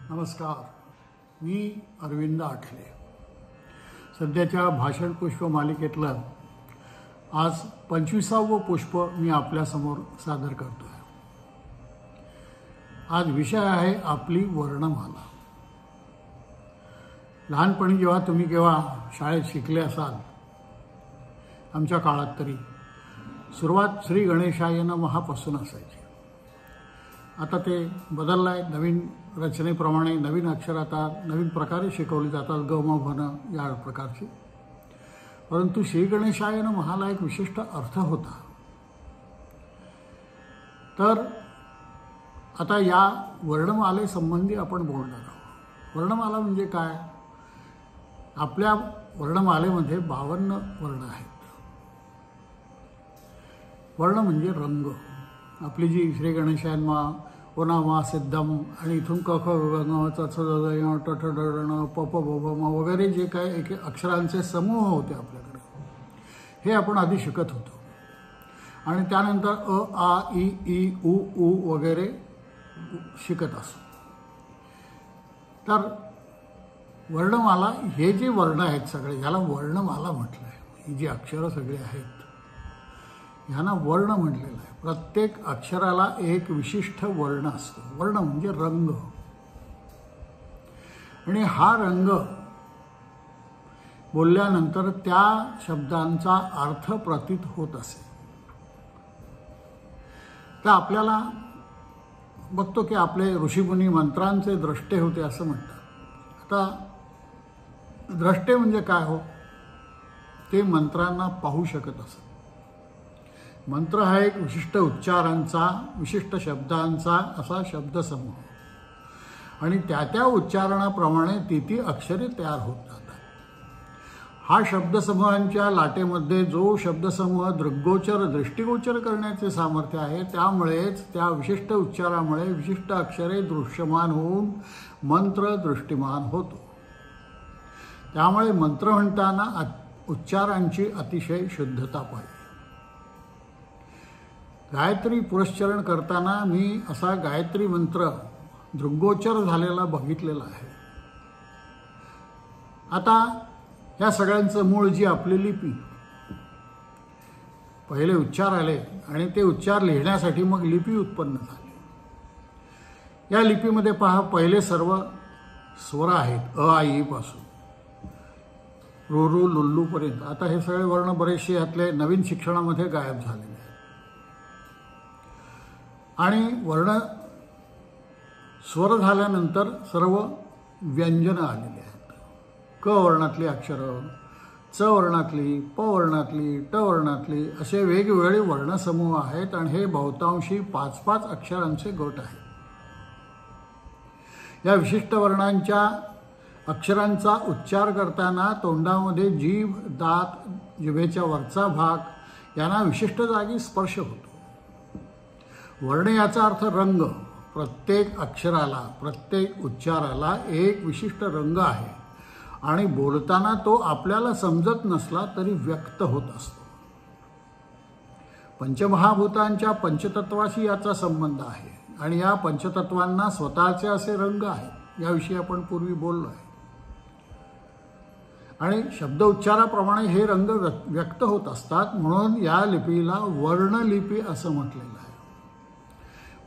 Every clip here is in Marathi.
नमस्कार, मी अरविंद आठले. सध्याच्या भाषण पुष्प मालिकेतलं आज 25वे पुष्प मी आपल्यासमोर सादर करतो आहे. आज विषय आहे आपली वर्णमाला. लहानपणी जेव्हा तुम्ही शाळेत शिकले असाल, आमच्या काळात तरी सुरुवात श्री गणेशाय नमः पासून असायची. आता ते बदललं आहे. नवीन रचनेप्रमाणे नवीन अक्षर आता नवीन प्रकारे शिकवली जातात, ग म भन या प्रकारची. परंतु श्री गणेशाय नमःला एक विशिष्ट अर्थ होता. तर आता या वर्णमालेसंबंधी आपण बोलणार आहोत. वर्णमाला म्हणजे काय? आपल्या वर्णमालेमध्ये 52 वर्ण आहेत. वर्ण म्हणजे रंग. आपली जी श्री गणेशायनमा ओनामा सिद्धम आणि इथून क ख ग ङ च छ ज य ट ठ ड ण प प ब भ म वगैरे जे काय एक अक्षरांचे समूह होते आपल्याकडे, हे आपण आधी शिकत होतो. आणि त्यानंतर अ आ इ ई उ ऊ वगैरे शिकत असतो. तर वर्णमाला हे जे वर्ण आहेत सगळे, ह्याला वर्णमाला म्हटलं आहे. ही जी अक्षरं सगळी आहेत ह्यांना वर्ण म्हटलेलं आहे. प्रत्येक अक्षराला एक विशिष्ट वर्ण असतो. वर्ण म्हणजे रंग. आणि हा रंग बोलल्यानंतर त्या शब्दांचा अर्थ प्रतीत होत असे. तर आपल्याला बघतो की आपले ऋषीमुनी मंत्रांचे द्रष्टे होते असं म्हणतात. आता द्रष्टे म्हणजे काय हो? ते मंत्रांना पाहू शकत असत. मंत्र हा एक विशिष्ट उच्चारांचा, विशिष्ट शब्दांचा असा शब्दसमूह आणि त्या उच्चारणाप्रमाणे ती अक्षरे तयार होत जातात. हा शब्दसमूहांच्या लाटेमध्ये जो शब्दसमूह दृग्गोचर, दृष्टिगोचर करण्याचे सामर्थ्य आहे, त्यामुळेच त्या विशिष्ट उच्चारामुळे विशिष्ट अक्षरे दृश्यमान होऊन मंत्र दृष्टिमान होतो. त्यामुळे मंत्र म्हणताना उच्चारांची अतिशय शुद्धता पाहिजे. गायत्री पुरस्चरण करताना मी असा गायत्री मंत्र दृग्गोचर झालेला बघितलेला आहे. आता या सगळ्यांचं मूळ जी आपली लिपी, पहिले उच्चार आले आणि ते उच्चार लिहिण्यासाठी मग लिपी उत्पन्न झाली. या लिपीमध्ये पहा, पहिले सर्व स्वर आहेत अ आ ई पासून रु रु लुल्लू पर्यंत. आता हे सगळे वर्ण बरेचसे यातले नवीन शिक्षणामध्ये गायब झालेले आहेत. आणि वर्ण स्वर झाल्यानंतर सर्व व्यंजनं आलेली आहेत. क वर्णातली अक्षरं, च वर्णातली, प वर्णातली, ट वर्णातली असे वेगवेगळे वर्णसमूह आहेत. आणि हे बहुतांशी 5-5 अक्षरांचे गट आहेत. या विशिष्ट वर्णांच्या अक्षरांचा उच्चार करताना तोंडामध्ये जीभ, दात, जिभेच्या वरचा भाग यांना विशिष्ट जागी स्पर्श होतो. वर्ण याचा अर्थ रंग. प्रत्येक अक्षराला, प्रत्येक उच्चाराला एक विशिष्ट रंग आहे आणि बोलताना तो आपल्याला समजत नसला तरी व्यक्त होत असतो. पंचमहाभूतांच्या पंचतत्वाशी याचा संबंध आहे आणि या पंचतत्वांना स्वतःचे असे रंग आहेत. याविषयी आपण पूर्वी बोललो आहे. आणि शब्द उच्चाराप्रमाणे हे रंग व्यक्त होत असतात. म्हणून या लिपीला वर्णलिपी असं म्हटलेलं आहे.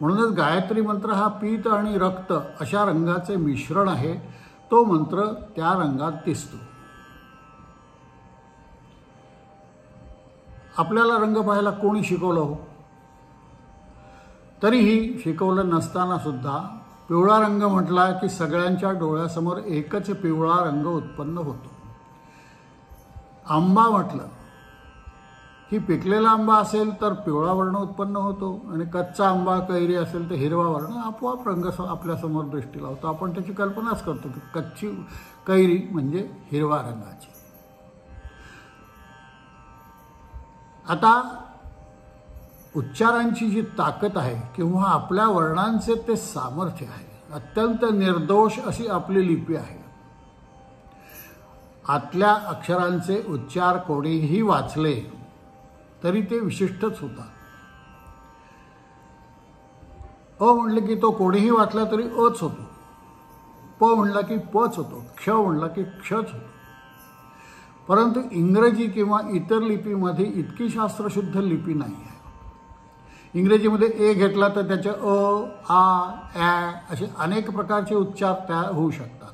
म्हणूनच गायत्री मंत्र हा पीत आणि रक्त अशा रंगाचे मिश्रण आहे. तो मंत्र त्या रंगात दिसतो. आपल्याला रंग पाहायला कोणी शिकवलं हो? तरीही शिकवलं नसताना सुद्धा पिवळा रंग म्हटला की सगळ्यांच्या डोळ्यासमोर एकच पिवळा रंग उत्पन्न होतो. आंबा म्हटलं की पिकलेला आंबा असेल तर पिवळा वर्ण उत्पन्न होतो आणि कच्चा आंबा, कैरी असेल तर हिरवा वर्ण आपोआप रंग आपल्यासमोर दृष्टी लावतो. आपण त्याची कल्पनाच करतो की कच्ची कैरी म्हणजे हिरवा रंगाची. आता उच्चारांची जी ताकद आहे किंवा आपल्या वर्णांचे ते सामर्थ्य आहे, अत्यंत निर्दोष अशी आपली लिपी आहे. आतल्या अक्षरांचे उच्चार कोणीही वाचले तरी ते विशिष्टच होतात. अ म्हटले की तो कोणीही वाचला तरी अच होतो. प म्हणला की पच होतो, क्ष म्हणला की क्षच होतो. परंतु इंग्रजी किंवा इतर लिपीमध्ये इतकी शास्त्रशुद्ध लिपी नाही आहे. इंग्रजीमध्ये ए घेतला तर त्याचे अ, आ, असे अनेक प्रकारचे उच्चार तयार होऊ शकतात.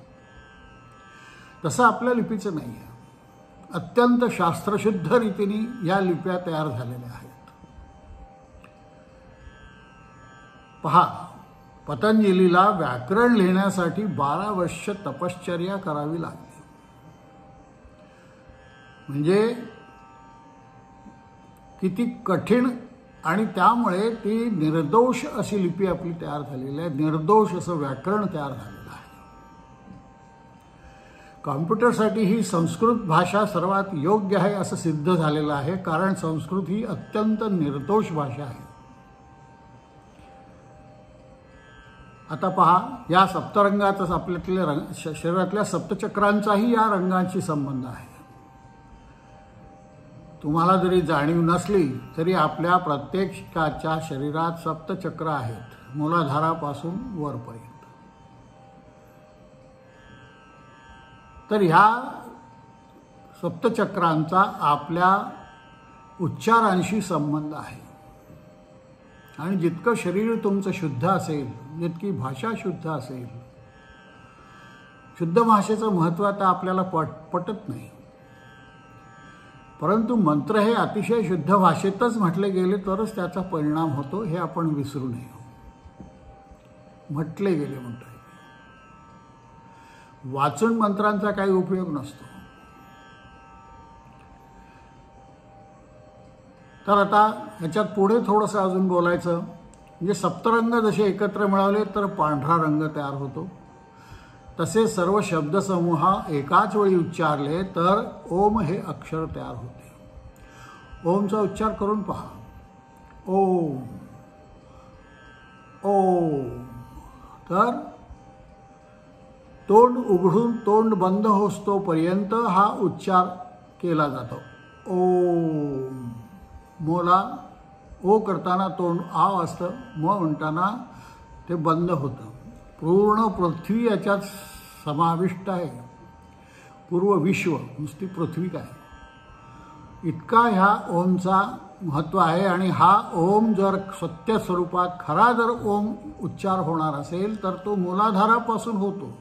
तसं आपल्या लिपीचं नाही आहे. अत्यंत शास्त्रशुद्ध रीतीने या लिप्या तयार झालेल्या आहेत. पहा, पतंजलीला व्याकरण लिहिण्यासाठी 12 वर्ष तपश्चर्या करावी लागली. म्हणजे किती कठीण, आणि त्यामुळे ती निर्दोष अशी लिपी आपली तयार झालेली आहे. निर्दोष असं व्याकरण तयार झालेलं आहे. कॉम्प्युटरसाठी ही संस्कृत भाषा सर्वात योग्य आहे असं सिद्ध झालेलं आहे, कारण संस्कृत ही अत्यंत निर्दोष भाषा आहे. आता पहा, या सप्तरंगाचा आपल्यातल्या शरीरातल्या सप्तचक्रांचाही या रंगांशी संबंध आहे. तुम्हाला जरी जाणीव नसली तरी आपल्या प्रत्येकाच्या शरीरात सप्तचक्र आहेत, मूलाधारापासून वरपर्यंत. तर ह्या सप्तचक्रांचा आपल्या उच्चारांशी संबंध आहे. आणि जितकं शरीर तुमचं शुद्ध असेल, जितकी भाषा शुद्ध असेल, शुद्ध भाषेचं महत्त्व आता आपल्याला पटत नाही. परंतु मंत्र हे अतिशय शुद्ध भाषेतच म्हटले गेले तरच त्याचा परिणाम होतो, हे आपण विसरू नये. म्हटले गेले म्हणतो, वाचून मंत्रांचा काही उपयोग नसतो. तर आता ह्याच्यात पुढे थोडंसं अजून बोलायचं. म्हणजे सप्तरंग जसे एकत्र मिळवले तर पांढरा रंग तयार होतो, तसे सर्व शब्दसमूह एकाच वेळी उच्चारले तर ओम हे अक्षर तयार होते. ओमचा उच्चार करून पहा. ओम, ओम. तर तोंड उघडून तोंड बंद होस्तोपर्यंत हा उच्चार केला जातो. ओम. मोला ओ करताना तोंड आव असतं, म म्हणताना ते बंद होतं. पूर्ण पृथ्वी याच्यात समाविष्ट आहे. पूर्व विश्व, नुसती पृथ्वी काय, इतका ह्या ओमचा महत्त्व आहे. आणि हा ओम जर सत्य स्वरूपात खरा जर ओम उच्चार होणार असेल तर तो मूलाधारापासून होतो.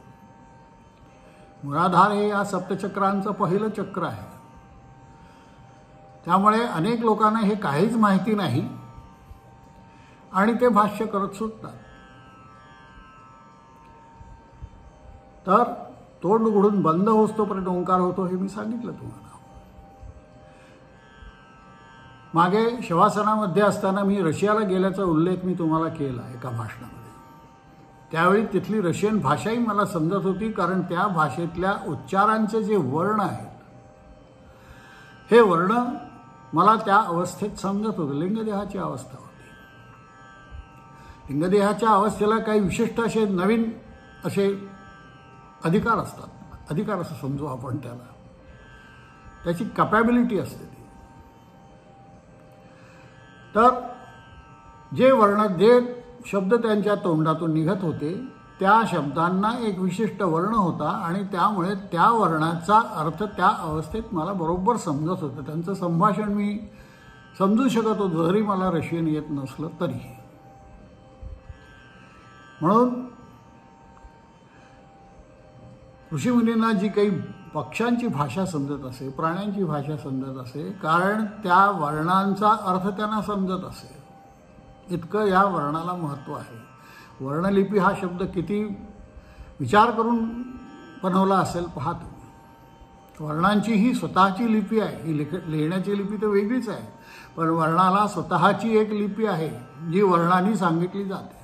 मूलाधार हे या सप्तचक्रांचं पहिलं चक्र आहे. त्यामुळे अनेक लोकांना हे काहीच माहिती नाही आणि ते भाष्य करत सुटतात. तर तोंड उघडून बंद होतोपर्यंत ओंकार होतो, हे मी सांगितलं तुम्हाला. मागे शवासनामध्ये असताना मी रशियाला गेल्याचा उल्लेख मी तुम्हाला केला एका भाषणामध्ये. त्यावेळी तिथली रशियन भाषाही मला समजत होती, कारण त्या भाषेतल्या उच्चारांचे जे वर्ण आहेत, हे वर्ण मला त्या अवस्थेत समजत होतं. लिंगदेहाची अवस्था होती. लिंगदेहाच्या अवस्थेला काही विशिष्ट असे नवीन असे अधिकार असतात. अधिकार असं समजू आपण त्याला. त्याची कॅपॅबिलिटी असते ती. तर जे वर्ण, जे शब्द त्यांच्या तोंडातून निघत होते त्या शब्दांना एक विशिष्ट वर्ण होता आणि त्यामुळे त्या वर्णाचा अर्थ त्या अवस्थेत मला बरोबर समजत होतं. त्यांचं संभाषण मी समजू शकत होतो, जरी मला रशियन येत नसलं तरीही. म्हणून ऋषीमुनींना जी काही पक्ष्यांची भाषा समजत असे, प्राण्यांची भाषा समजत असे, कारण त्या वर्णांचा अर्थ त्यांना समजत असे. इतकं या वर्णाला महत्त्व आहे. वर्णलिपी हा शब्द किती विचार करून बनवला असेल पहा तुम्ही. वर्णांची ही स्वतःची लिपी आहे. ही लिहिण्याची लिपी तर वेगळीच आहे, पण वर्णाला स्वतःची एक लिपी आहे जी वर्णांनी सांगितली जाते.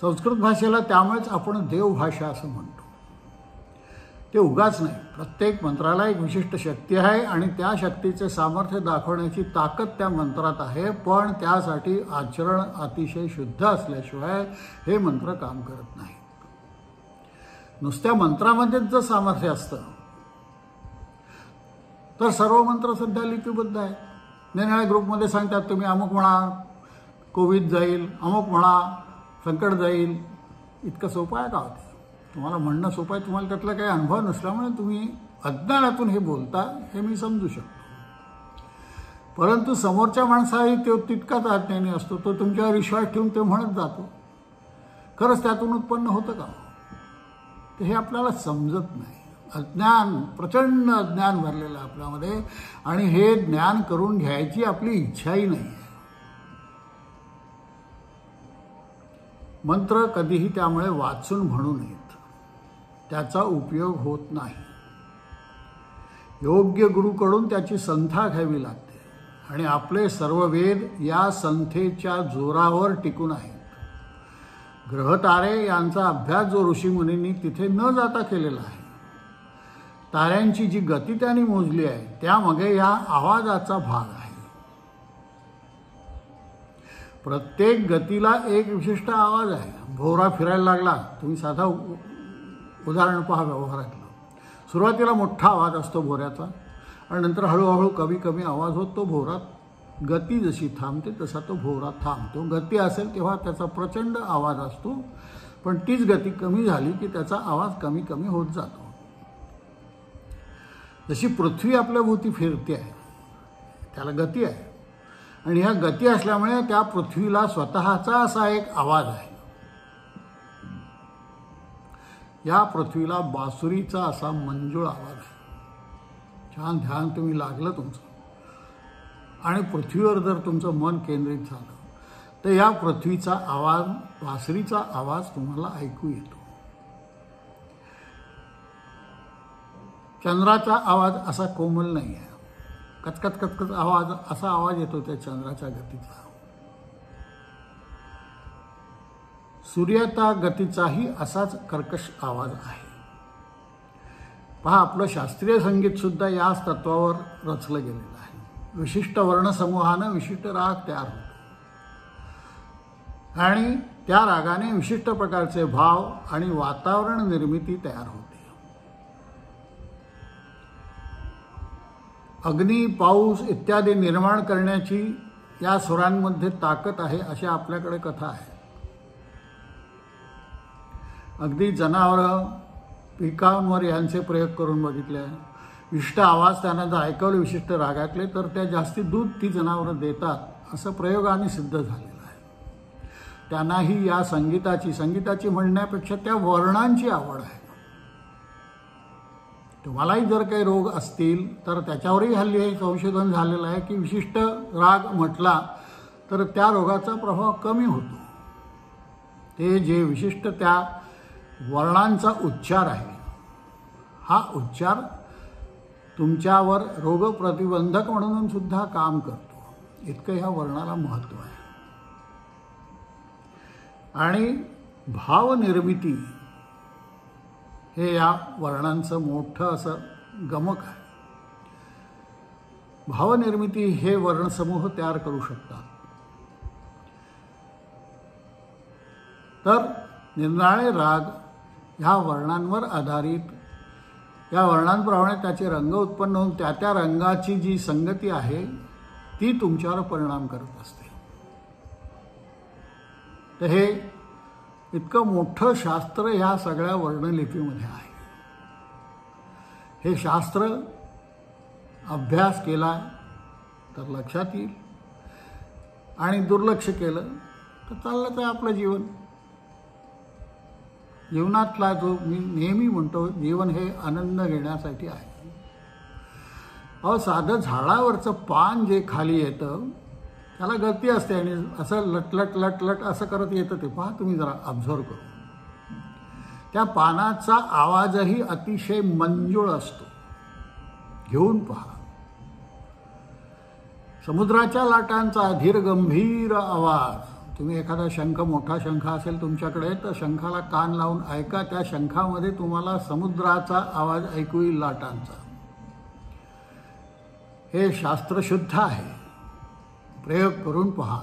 संस्कृत भाषेला त्यामुळेच आपण देवभाषा असं म्हणतो. ते उगाच नाही. प्रत्येक मंत्राला एक विशिष्ट शक्ती आहे आणि त्या शक्तीचे सामर्थ्य दाखवण्याची ताकद त्या मंत्रात आहे. पण त्यासाठी आचरण अतिशय शुद्ध असल्याशिवाय हे मंत्र काम करत नाही. नुसत्या मंत्रामध्येच जर सामर्थ्य असतं तर सर्व मंत्र सध्या लिपिबद्ध आहेत. निरनिराळ्या ग्रुपमध्ये सांगतात तुम्ही अमुक म्हणा कोविड जाईल, अमुक म्हणा संकट जाईल, इतकं सोपं आहे का होतं? तुम्हाला म्हणणं सोपं आहे, तुम्हाला त्यातला काही अनुभव नसल्यामुळे तुम्ही अज्ञानातून हे बोलता, हे मी समजू शकतो. परंतु समोरच्या माणसाही तो तितकाच अज्ञानी असतो. तो तुमच्यावर विश्वास ठेवून ते म्हणत जातो. खरंच त्यातून उत्पन्न होतं का? तर हे आपल्याला समजत नाही. अज्ञान, प्रचंड अज्ञान भरलेलं आहे आपल्यामध्ये, आणि हे ज्ञान करून घ्यायची आपली इच्छाही नाही आहे. मंत्र कधीही त्यामुळे वाचून म्हणू नयेत, त्याचा उपयोग होत नाही. योग्य गुरुकडून त्याची संथा घ्यावी लागते, आणि आपले सर्व वेद या संथेच्या जोरावर टिकून आहेत. ग्रहतारे यांचा अभ्यास जो ऋषीमुनींनी तिथे न जाता केलेला आहे, ताऱ्यांची जी गती त्यांनी मोजली आहे, त्यामागे या आवाजाचा भाग आहे. प्रत्येक गतीला एक विशिष्ट आवाज आहे. भोवरा फिरायला लागला, तुम्ही साधा उदाहरण पहा व्यवहारातलं. सुरुवातीला मोठा आवाज असतो भोवऱ्याचा, आणि नंतर हळूहळू कमी कमी आवाज होत तो भोवरा, गती जशी थांबते तसा तो भोवरा थांबतो. गती असेल तेव्हा त्याचा प्रचंड आवाज असतो, पण तीच गती कमी झाली की त्याचा आवाज कमी कमी होत जातो. जशी पृथ्वी आपल्या भोवती फिरते आहे, त्याला गती आहे, आणि ह्या गती असल्यामुळे त्या पृथ्वीला स्वतःचा असा एक आवाज आहे. या पृथ्वीला बासुरीचा असा मंजूळ आवाज आहे. छान ध्यान तुम्ही लागलं तुमचं, आणि पृथ्वीवर जर तुमचं मन केंद्रित झालं, तर या पृथ्वीचा आवाज, बासुरीचा आवाज तुम्हाला ऐकू येतो. चंद्राचा आवाज असा कोमल नाही आहे. कचकच कचकच आवाज, असा आवाज येतो त्या चंद्राच्या गतीचा. सूर्याच्या गतीचाही असाच कर्कश आवाज आहे. पहा, आपलं शास्त्रीय संगीत सुद्धा याच तत्वावर रचलं गेलेलं आहे. विशिष्ट वर्णसमूहानं विशिष्ट राग तयार होतो, आणि त्या रागाने विशिष्ट प्रकारचे भाव आणि वातावरण निर्मिती तयार होते. अग्नी, पाऊस इत्यादी निर्माण करण्याची या स्वरांमध्ये ताकद आहे, अशी आपल्याकडे कथा आहे. अगदी जनावरं, पिकांवर यांचे प्रयोग करून बघितले. विशिष्ट आवाज त्यांना जर ऐकवले विशिष्ट रागातले, तर त्या जास्ती दूध ती जनावरं देतात, असं प्रयोगाने सिद्ध झालेलं आहे. त्यांनाही या संगीताची म्हणण्यापेक्षा त्या वर्णांची आवड आहे. तुम्हालाही जर काही रोग असतील तर त्याच्यावरही हल्ली हे संशोधन झालेलं आहे की विशिष्ट राग म्हटला तर त्या रोगाचा प्रभाव कमी होतो. ते जे विशिष्ट त्या वर्णांचा उच्चार आहे, हा उच्चार तुमच्यावर रोगप्रतिबंधक म्हणून सुद्धा काम करतो. इतकं ह्या वर्णाला महत्त्व आहे. आणि भावनिर्मिती हे या वर्णांचं मोठं असं गमक आहे. भावनिर्मिती हे वर्णसमूह तयार करू शकतात. तर निरनिराळे राग ह्या वर्णांवर आधारित, या वर्णांप्रमाणे त्याचे रंग उत्पन्न होऊन त्या त्या रंगाची जी संगती आहे ती तुमच्यावर परिणाम करत असते. तर हे इतकं मोठं शास्त्र ह्या सगळ्या वर्णलिपीमध्ये आहे. हे शास्त्र अभ्यास केला तर लक्षात येईल, आणि दुर्लक्ष केलं तर चाललंच आहे आपलं जीवन. जीवनातला जो मी नेहमी म्हणतो, जीवन हे आनंद घेण्यासाठी आहे. अहो, साधं झाडावरचं पान जे खाली येतं त्याला गती असते, आणि असं लटलट लटलट असं करत येतं. ते पहा तुम्ही जरा ऑब्झर्व करून. त्या पानाचा आवाजही अतिशय मंजूळ असतो. घेऊन पहा. समुद्राच्या लाटांचा धीर गंभीर आवाज. तुम्ही एखादा शंख, मोठा शंख असेल तुमच्याकडे, तर शंखाला कान लावून ऐका. त्या शंखामध्ये तुम्हाला समुद्राचा आवाज ऐकू येईल, लाटांचा. हे शास्त्र शुद्ध आहे. प्रयोग करून पहा.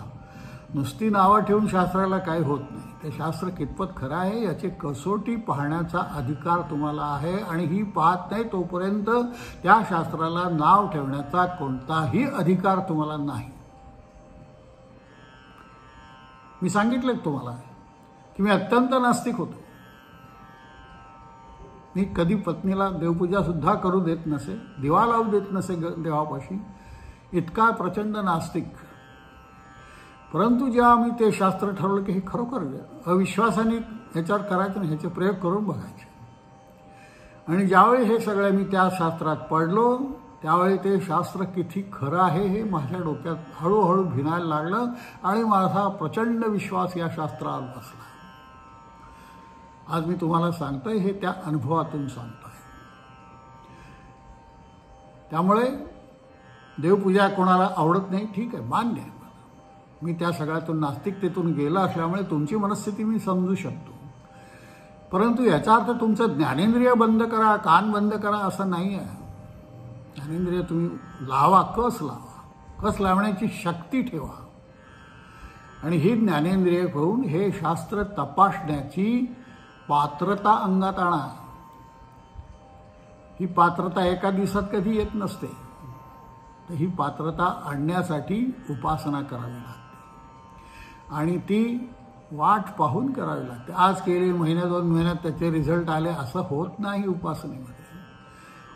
नुसती नावं ठेवून शास्त्राला काही होत नाही. ते शास्त्र कितपत खरं आहे याची कसोटी पाहण्याचा अधिकार तुम्हाला आहे, आणि ही पाहत नाही तोपर्यंत त्या शास्त्राला नाव ठेवण्याचा कोणताही अधिकार तुम्हाला नाही. मी सांगितलं तुम्हाला, की मी अत्यंत नास्तिक होतो. मी कधी पत्नीला देवपूजासुद्धा करू देत नसे, दिवा लावू देत नसे देवापाशी, इतका प्रचंड नास्तिक. परंतु जेव्हा मी ते शास्त्र ठरवलं की हे खरोखर अविश्वासाने ह्याच्यावर करायचं नाही, ह्याचे प्रयोग करून बघायचे. आणि ज्यावेळी हे सगळे मी त्या शास्त्रात पडलो त्यावेळी ते शास्त्र किती खरं आहे हे माझ्या डोक्यात हळूहळू भिनायला लागलं आणि माझा प्रचंड विश्वास या शास्त्रावर बसला. आज मी तुम्हाला सांगतोय हे त्या अनुभवातून सांगतोय. त्यामुळे देवपूजा कोणाला आवडत नाही, ठीक आहे, मान्य आहे. मी त्या सगळ्यातून नास्तिकतेतून गेला असल्यामुळे तुमची मनस्थिती मी समजू शकतो. परंतु याचा अर्थ तुमचं ज्ञानेंद्रिय बंद करा, कान बंद करा असं नाही आहे. ज्ञानेंद्रिय तुम्ही लावा, कस लावा, कस लावण्याची शक्ती ठेवा. आणि ही ज्ञानेंद्रिय घेऊन हे शास्त्र तपासण्याची पात्रता अंगात आणा. ही पात्रता एका दिवसात कधी येत नसते. तर ही पात्रता आणण्यासाठी उपासना करावी लागते आणि ती वाट पाहून करावी लागते. आज केली, महिन्या 2 महिन्यात त्याचे रिझल्ट आले असं होत नाही. उपासनेमध्ये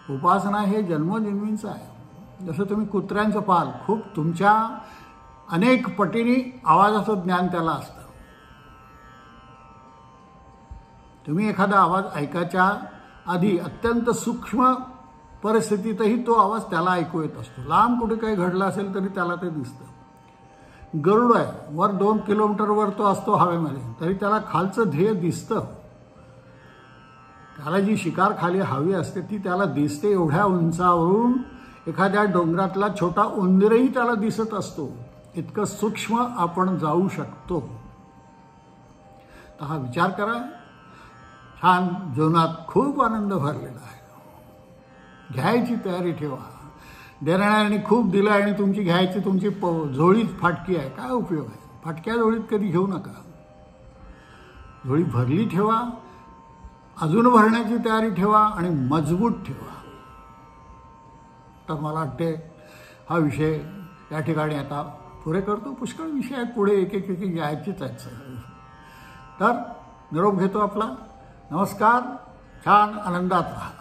उपासना हे जन्मोजन्मींचं आहे. जसं तुम्ही कुत्र्यांचं पाल, खूप तुमच्या अनेक पटीने आवाजाचं ज्ञान त्याला असतं. तुम्ही एखादा आवाज ऐकायच्या आधी अत्यंत सूक्ष्म परिस्थितीतही तो आवाज त्याला ऐकू येत असतो. लांब कुठे काही घडलं असेल तरी त्याला ते दिसतं. गरुड आहे, वर 2 किलोमीटरवर तो असतो हवेमध्ये, तरी त्याला खालचं ध्येय दिसतं. त्याला जी शिकार खाली हवी असते ती त्याला दिसते. एवढ्या उंचावरून एखाद्या डोंगरातला छोटा उंदीरही त्याला दिसत असतो. इतकं सूक्ष्म आपण जाऊ शकतो. तर हा विचार करा. छान जीवनात खूप आनंद भरलेला आहे. घ्यायची तयारी ठेवा. देणाऱ्याने खूप दिलं आणि तुमची घ्यायची तुमची झोळीच फाटकी आहे, काय उपयोग आहे? फाटक्या झोळीत कधी घेऊ नका. झोळी भरली ठेवा, अजून भरण्याची तयारी ठेवा आणि मजबूत ठेवा. तर मला वाटते हा विषय या ठिकाणी आता पुरे करतो. पुष्कळ विषय आहेत पुढे, एक एक घ्यायचीच आहेत सगळे. तर निरोप घेतो आपला. नमस्कार. छान आनंदात राहा.